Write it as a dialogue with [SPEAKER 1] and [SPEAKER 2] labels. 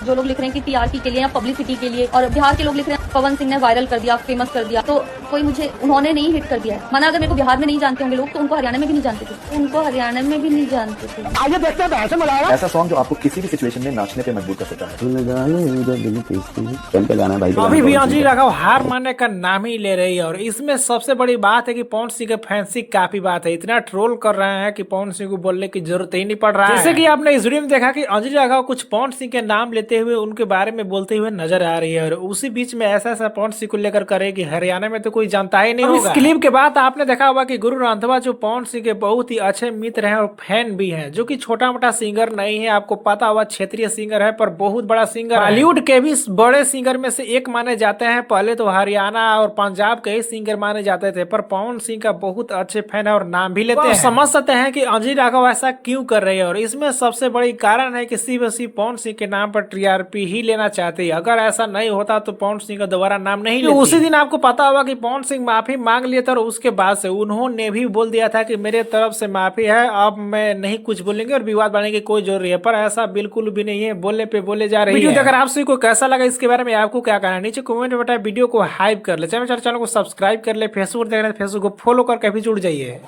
[SPEAKER 1] जो लोग लिख रहे हैं कि टीआरपी के लिए या पब्लिसिटी के लिए, और बिहार के लोग लिख रहे हैं पवन सिंह ने वायरल कर दिया, फेमस कर दिया, तो कोई मुझे उन्होंने नहीं हिट कर दिया है। माना अगर मेरे को बिहार में नहीं जानते होंगे लोग, तो उनको हरियाणा में भी नहीं जानते थे, उनको हरियाणा में भी नहीं जानते थे।
[SPEAKER 2] आगे देखते हैं ऐसे मजा
[SPEAKER 3] ऐसा सॉन्ग जो आपको किसी भी सिचुएशन में नाचने पे मजबूर कर सकता है।
[SPEAKER 4] अभी भी अंजलि राघव हार मानने का नाम ही ले रही है, और इसमें सबसे बड़ी बात है कि पवन सिंह के फैंस की काफी बात है, इतना ट्रोल कर रहे हैं कि पवन सिंह को बोलने की जरूरत ही नहीं पड़ रहा है। जैसे कि आपने इस वीडियो में देखा कि अंजलि राघव कुछ पवन सिंह के नाम लेते हुए उनके बारे में बोलते हुए नजर आ रही है, और उसी बीच में ऐसा पवन सिंह को लेकर करे कि हरियाणा में तो कोई जानता ही नहीं होगा। इस क्लिप के बाद आपने देखा होगा कि गुरु रंधावा जो पवन सिंह के बहुत ही अच्छे मित्र हैं और फैन भी हैं, जो कि छोटा मोटा सिंगर नहीं है, आपको पता होगा क्षेत्रीय सिंगर है पर बहुत बड़ा सिंगर, बॉलीवुड के भी बड़े सिंगर में से एक माने जाते हैं। पहले तो हरियाणा और पंजाब के ही सिंगर माने जाते थे, पर पवन सिंह का बहुत अच्छे फैन है और नाम भी लेते हैं। समझ सकते हैं कि अंजलि राघव ऐसा क्यों कर रही है, और इसमें सबसे बड़ी कारण है कि सिर्फ पवन सिंह के नाम पर टीआरपी ही लेना चाहती है। अगर ऐसा नहीं होता तो पवन सिंह का दोबारा नाम नहीं लेती। उसी दिन आपको पता होगा कि पवन सिंह माफी मांग लिया था, और उसके बाद से उन्होंने भी बोल दिया था कि मेरे तरफ से माफी है, अब मैं नहीं कुछ बोलेंगे और विवाद बढ़ने की कोई जरूरी है, पर ऐसा बिल्कुल भी नहीं है, बोलने पे बोले जा रही है। वीडियो अगर आपसे को कैसा लगा इसके बारे में आपको क्या कहना है नीचे कमेंट में बताएं। वीडियो को हाइप कर ले, चैनल को सब्सक्राइब कर ले, फेसबुक देख रहे हैं फेसबुक को फॉलो करके भी जुड़ जाइए।